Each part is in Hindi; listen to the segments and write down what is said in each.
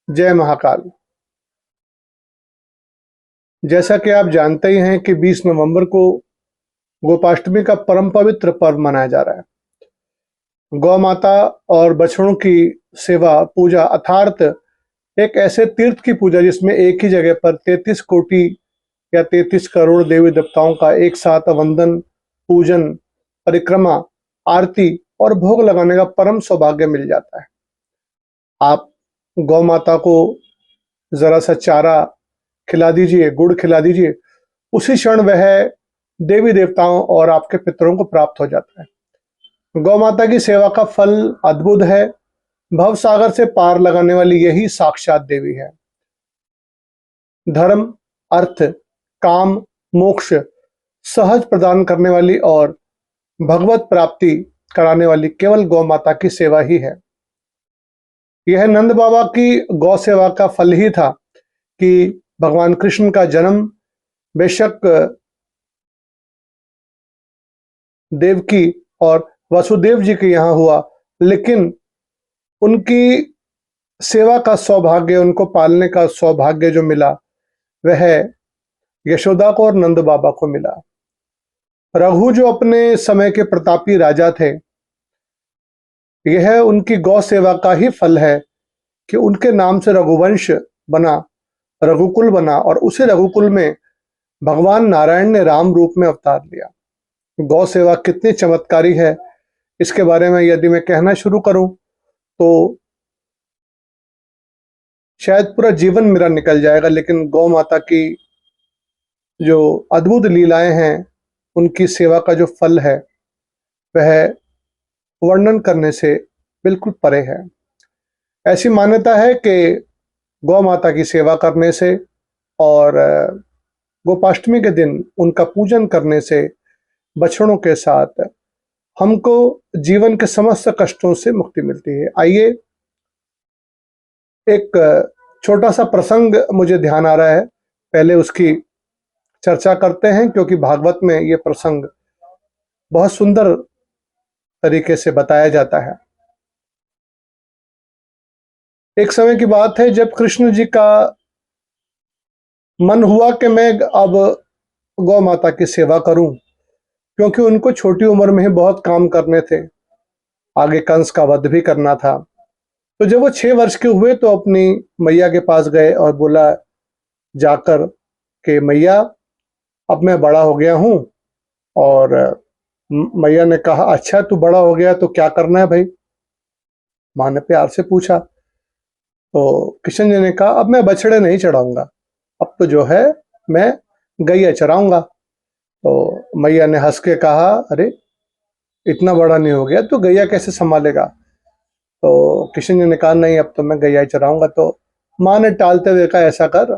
जय महाकाल। जैसा कि आप जानते ही हैं कि 20 नवंबर को गोपाष्टमी का परम पवित्र पर्व मनाया जा रहा है। गौ माता और बछड़ों की सेवा पूजा अर्थात एक ऐसे तीर्थ की पूजा जिसमें एक ही जगह पर 33 कोटि या 33 करोड़ देवी देवताओं का एक साथ वंदन, पूजन, परिक्रमा, आरती और भोग लगाने का परम सौभाग्य मिल जाता है। आप गौ माता को जरा सा चारा खिला दीजिए, गुड़ खिला दीजिए, उसी क्षण वह देवी देवताओं और आपके पितरों को प्राप्त हो जाता है। गौ माता की सेवा का फल अद्भुत है। भव सागर से पार लगाने वाली यही साक्षात देवी है। धर्म, अर्थ, काम, मोक्ष सहज प्रदान करने वाली और भगवत प्राप्ति कराने वाली केवल गौ माता की सेवा ही है। यह नंद बाबा की गौ सेवा का फल ही था कि भगवान कृष्ण का जन्म बेशक देवकी और वसुदेव जी के यहाँ हुआ, लेकिन उनकी सेवा का सौभाग्य, उनको पालने का सौभाग्य जो मिला वह यशोदा को और नंद बाबा को मिला। रघु जो अपने समय के प्रतापी राजा थे, यह उनकी गौ सेवा का ही फल है कि उनके नाम से रघुवंश बना, रघुकुल बना और उसी रघुकुल में भगवान नारायण ने राम रूप में अवतार लिया। गौ सेवा कितनी चमत्कारी है, इसके बारे में यदि मैं कहना शुरू करूं तो शायद पूरा जीवन मेरा निकल जाएगा, लेकिन गौ माता की जो अद्भुत लीलाएं हैं, उनकी सेवा का जो फल है वह वर्णन करने से बिल्कुल परे है। ऐसी मान्यता है कि गौ माता की सेवा करने से और गोपाष्टमी के दिन उनका पूजन करने से बछड़ों के साथ हमको जीवन के समस्त कष्टों से मुक्ति मिलती है। आइए एक छोटा सा प्रसंग मुझे ध्यान आ रहा है, पहले उसकी चर्चा करते हैं, क्योंकि भागवत में यह प्रसंग बहुत सुंदर तरीके से बताया जाता है। एक समय की बात है जब कृष्ण जी का मन हुआ कि मैं अब गौ माता की सेवा करूं, क्योंकि उनको छोटी उम्र में ही बहुत काम करने थे, आगे कंस का वध भी करना था। तो जब वो 6 वर्ष के हुए तो अपनी मैया के पास गए और बोला जाकर कि मैया अब मैं बड़ा हो गया हूं। और मैया ने कहा अच्छा तू बड़ा हो गया तो क्या करना है भाई? माँ ने प्यार से पूछा। तो कृष्ण जी ने कहा अब मैं बछड़े नहीं चढ़ाऊंगा, अब तो जो है मैं गैया चराऊंगा। तो मैया ने हंस के कहा अरे इतना बड़ा नहीं हो गया तो गैया कैसे संभालेगा? तो कृष्ण जी ने कहा नहीं अब तो मैं गैया चराऊंगा। तो माँ ने टालते हुए कहा ऐसा कर,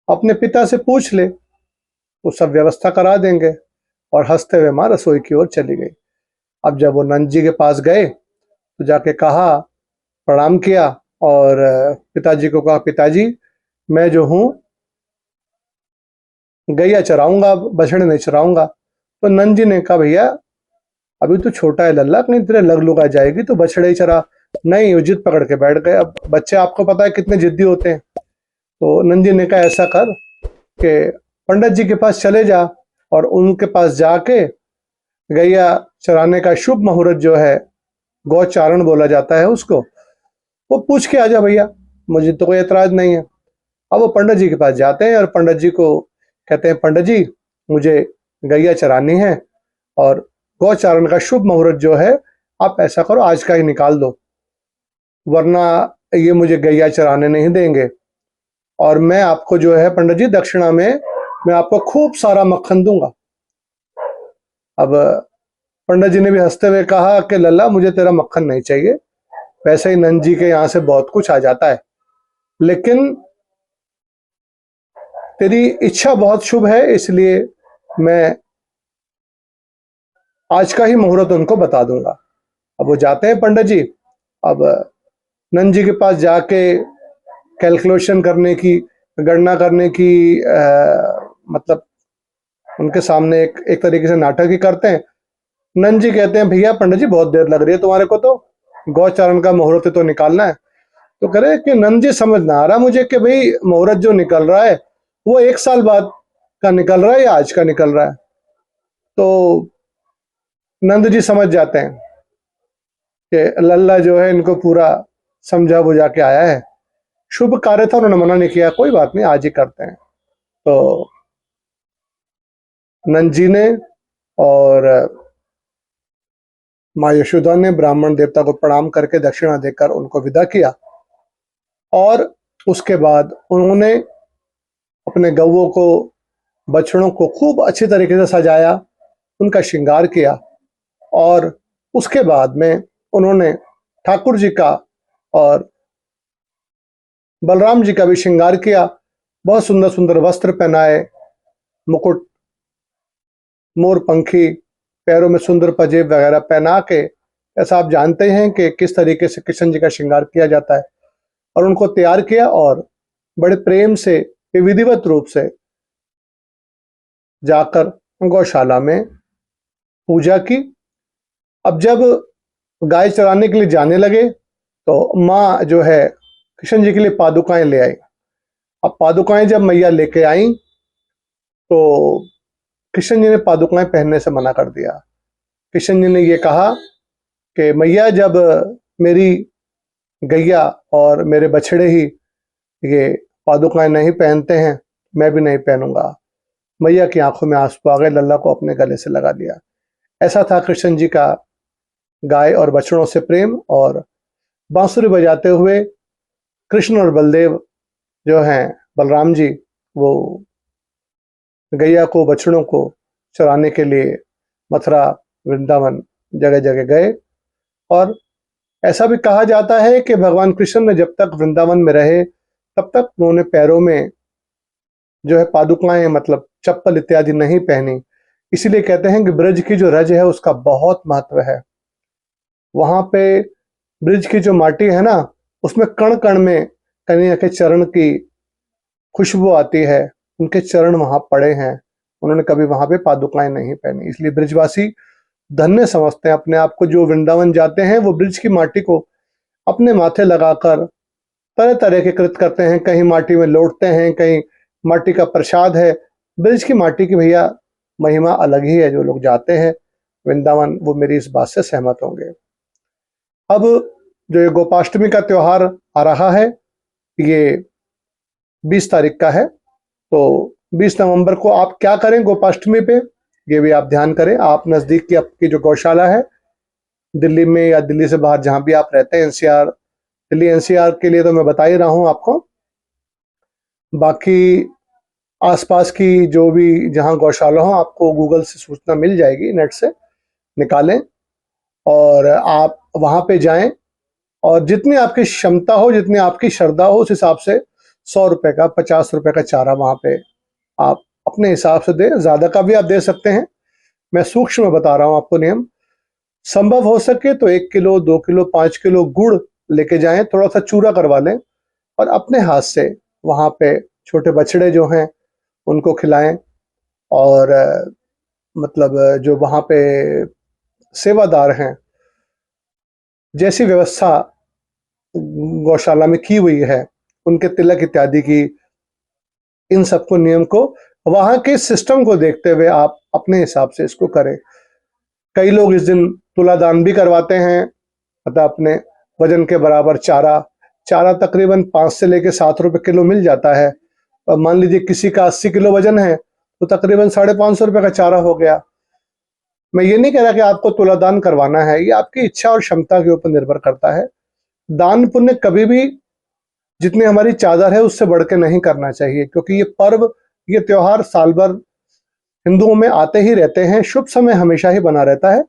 अपने पिता से पूछ ले, वो सब व्यवस्था करा देंगे। और हंसते हुए माँ रसोई की ओर चली गई। अब जब वो नंद जी के पास गए तो जाके कहा, प्रणाम किया और पिताजी को कहा पिताजी मैं जो हूँ गैया चराऊंगा, बछड़े नहीं चराऊंगा। तो नंद जी ने कहा भैया अभी तो छोटा है लल्ला, कहीं तेरे लग लुग आ जाएगी तो बछड़े ही चरा। नहीं, वो जिद पकड़ के बैठ गए। अब बच्चे आपको पता है कितने जिद्दी होते हैं। तो नंद जी ने कहा ऐसा कर कि पंडित जी के पास चले जा और उनके पास जाके गैया चराने का शुभ मुहूर्त जो है, गौचारण बोला जाता है उसको, वो पूछ के आ जा भैया, मुझे तो कोई एतराज नहीं है। अब वो पंडित जी के पास जाते हैं और पंडित जी को कहते हैं पंडित जी मुझे गैया चरानी है और गौचारण का शुभ मुहूर्त जो है आप ऐसा करो आज का ही निकाल दो, वरना ये मुझे गैया चराने नहीं देंगे। और मैं आपको जो है पंडित जी दक्षिणा में मैं आपको खूब सारा मक्खन दूंगा। अब पंडित जी ने भी हंसते हुए कहा कि लल्ला मुझे तेरा मक्खन नहीं चाहिए, वैसे ही नंद जी के यहाँ से बहुत कुछ आ जाता है, लेकिन तेरी इच्छा बहुत शुभ है इसलिए मैं आज का ही मुहूर्त उनको बता दूंगा। अब वो जाते हैं पंडित जी। अब नंद जी के पास जाके कैलकुलेशन करने की, गणना करने की मतलब उनके सामने एक तरीके से नाटक ही करते हैं। नंद जी कहते हैं भैया पंडित जी बहुत देर लग रही है तुम्हारे को, तो गौचारण का मुहूर्त तो निकालना है। तो कह रहे कि नंद जी समझ ना आ रहा मुझे कि भाई मुहूर्त जो निकल रहा है वो 1 साल बाद का निकल रहा है या आज का निकल रहा है। तो नंद जी समझ जाते हैं कि लल्ला जो है इनको पूरा समझा बुझा के आया है। शुभ कार्य था, उन्होंने मना नहीं किया, कोई बात नहीं आज ही करते हैं। तो नंद जी ने और माँ यशोदा ने ब्राह्मण देवता को प्रणाम करके दक्षिणा देकर उनको विदा किया और उसके बाद उन्होंने अपने गौओं को, बछड़ों को खूब अच्छी तरीके से सजाया, उनका श्रृंगार किया और उसके बाद में उन्होंने ठाकुर जी का और बलराम जी का भी श्रृंगार किया। बहुत सुंदर सुंदर वस्त्र पहनाए, मुकुट, मोर पंखी, पैरों में सुंदर पंजेब वगैरह पहना के, ऐसा आप जानते हैं कि किस तरीके से कृष्ण जी का श्रृंगार किया जाता है, और उनको तैयार किया और बड़े प्रेम से विधिवत रूप से जाकर गौशाला में पूजा की। अब जब गाय चराने के लिए जाने लगे तो माँ जो है कृष्ण जी के लिए पादुकाएं ले आई। अब पादुकाएं जब मैया लेके आई तो कृष्ण जी ने पादुकाएं पहनने से मना कर दिया। कृष्ण जी ने ये कहा कि मैया, जब मेरी गैया और मेरे बछड़े ही ये पादुकाएं नहीं पहनते हैं, मैं भी नहीं पहनूंगा। मैया की आंखों में आंसू आ गए, लल्ला को अपने गले से लगा लिया। ऐसा था कृष्ण जी का गाय और बछड़ों से प्रेम। और बांसुरी बजाते हुए कृष्ण और बलदेव जो हैं, बलराम जी, वो गैया को, बछड़ों को चराने के लिए मथुरा, वृंदावन जगह जगह गए। और ऐसा भी कहा जाता है कि भगवान कृष्ण ने जब तक वृंदावन में रहे तब तक उन्होंने पैरों में जो है पादुकाएं, मतलब चप्पल इत्यादि नहीं पहनी। इसीलिए कहते हैं कि ब्रज की जो रज है उसका बहुत महत्व है। वहां पे ब्रज की जो माटी है ना, उसमें कण कण में कन्हैया के चरण की खुशबू आती है। उनके चरण वहां पड़े हैं, उन्होंने कभी वहां पे पादुकाएं नहीं पहनी। इसलिए ब्रजवासी धन्य समझते हैं अपने आप को। जो वृंदावन जाते हैं वो ब्रज की माटी को अपने माथे लगाकर तरह तरह के कृत करते हैं। कहीं माटी में लौटते हैं, कहीं माटी का प्रसाद है। ब्रज की माटी की भैया महिमा अलग ही है। जो लोग जाते हैं वृंदावन वो मेरी इस बात से सहमत होंगे। अब जो ये गोपाष्टमी का त्योहार आ रहा है, ये 20 तारीख का है। तो 20 नवंबर को आप क्या करें गोपाष्टमी पे, ये भी आप ध्यान करें। आप नज़दीक की आपकी जो गौशाला है, दिल्ली में या दिल्ली से बाहर जहां भी आप रहते हैं, एनसीआर, दिल्ली एनसीआर के लिए तो मैं बता ही रहा हूं आपको। बाकी आसपास की जो भी जहां गौशाला हो, आपको गूगल से सूचना मिल जाएगी, नेट से निकालें और आप वहां पे जाएं। और जितनी आपकी क्षमता हो, जितनी आपकी श्रद्धा हो, उस हिसाब से 100 रुपए का, 50 रुपए का चारा वहां पे आप अपने हिसाब से दें। ज्यादा का भी आप दे सकते हैं, मैं सूक्ष्म बता रहा हूं आपको नियम। संभव हो सके तो 1 किलो, 2 किलो, 5 किलो गुड़ लेके जाएं, थोड़ा सा चूरा करवा लें और अपने हाथ से वहां पे छोटे बछड़े जो हैं उनको खिलाएं। और मतलब जो वहां पे सेवादार हैं, जैसी व्यवस्था गौशाला में की हुई है, उनके तिलक इत्यादि की, इन सबको, नियम को, वहां के सिस्टम को देखते हुए आप अपने हिसाब से इसको करें। कई लोग इस दिन तुलादान भी करवाते हैं, मतलब अपने वजन के बराबर चारा। चारा तकरीबन 5 से लेके 7 रुपए किलो मिल जाता है। अब मान लीजिए किसी का 80 किलो वजन है तो तकरीबन 550 रुपए का चारा हो गया। मैं ये नहीं कह रहा कि आपको तुलादान करवाना है, ये आपकी इच्छा और क्षमता के ऊपर निर्भर करता है। दान पुण्य कभी भी जितनी हमारी चादर है उससे बढ़ के नहीं करना चाहिए, क्योंकि ये पर्व, ये त्योहार साल भर हिंदुओं में आते ही रहते हैं, शुभ समय हमेशा ही बना रहता है।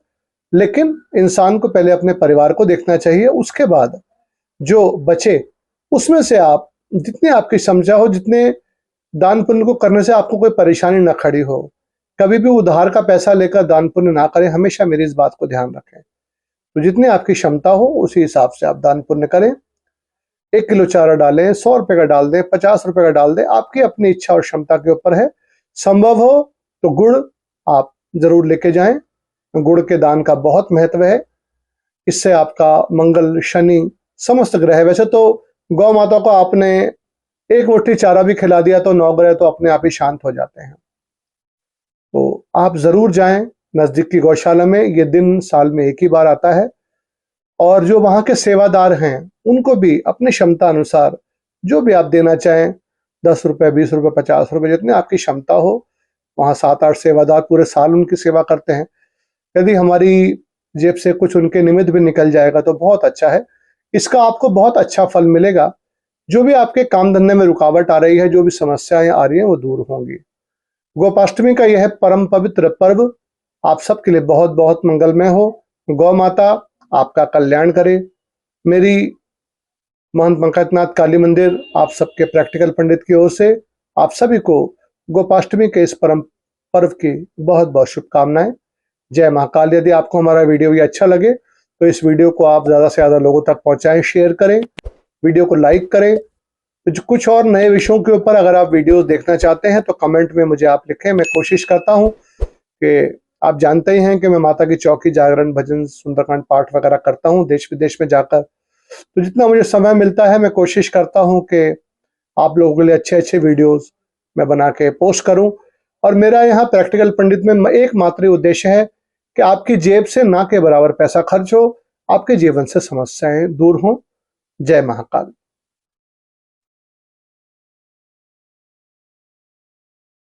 लेकिन इंसान को पहले अपने परिवार को देखना चाहिए, उसके बाद जो बचे उसमें से आप जितनी आपकी क्षमता हो, जितने दान पुण्य को करने से आपको कोई परेशानी ना खड़ी हो। कभी भी उधार का पैसा लेकर दान पुण्य ना करें, हमेशा मेरी इस बात को ध्यान रखें। तो जितनी आपकी क्षमता हो उसी हिसाब से आप दान पुण्य करें। 1 किलो चारा डालें, 100 रुपए का डाल दें, 50 रुपए का डाल दें, आपकी अपनी इच्छा और क्षमता के ऊपर है। संभव हो तो गुड़ आप जरूर लेके जाएं। गुड़ के दान का बहुत महत्व है। इससे आपका मंगल, शनि, समस्त ग्रह, वैसे तो गौ माता को आपने एक मुट्ठी चारा भी खिला दिया तो 9 ग्रह तो अपने आप ही शांत हो जाते हैं। तो आप जरूर जाएं नजदीक की गौशाला में, ये दिन साल में एक ही बार आता है। और जो वहां के सेवादार हैं उनको भी अपनी क्षमता अनुसार जो भी आप देना चाहें, 10 रुपए, 20 रुपए, 50 रुपए, जितने आपकी क्षमता हो। वहां 7-8 सेवादार पूरे साल उनकी सेवा करते हैं। यदि हमारी जेब से कुछ उनके निमित्त भी निकल जाएगा तो बहुत अच्छा है। इसका आपको बहुत अच्छा फल मिलेगा। जो भी आपके काम धंधे में रुकावट आ रही है, जो भी समस्याएं आ रही हैं, वो दूर होंगी। गोपाष्टमी का यह परम पवित्र पर्व आप सबके लिए बहुत बहुत मंगलमय हो। गौ माता आपका कल्याण करे। मेरी महंत पंकजनाथ काली मंदिर आप सबके प्रैक्टिकल पंडित की ओर से आप सभी को गोपाष्टमी के इस परम पर्व की बहुत बहुत शुभकामनाएं। जय महाकाल। यदि आपको हमारा वीडियो ये अच्छा लगे तो इस वीडियो को आप ज्यादा से ज्यादा लोगों तक पहुंचाएं, शेयर करें, वीडियो को लाइक करें। कुछ और नए विषयों के ऊपर अगर आप वीडियोस देखना चाहते हैं तो कमेंट में मुझे आप लिखें। मैं कोशिश करता हूं कि आप जानते ही हैं कि मैं माता की चौकी, जागरण, भजन, सुंदरकांड पाठ वगैरह करता हूं देश विदेश में जाकर। तो जितना मुझे समय मिलता है मैं कोशिश करता हूं कि आप लोगों के लिए अच्छे अच्छे वीडियोस मैं बना के पोस्ट करूं। और मेरा यहाँ प्रैक्टिकल पंडित में एकमात्र उद्देश्य है कि आपकी जेब से ना के बराबर पैसा खर्च हो, आपके जीवन से समस्याएं दूर हों। जय महाकाल।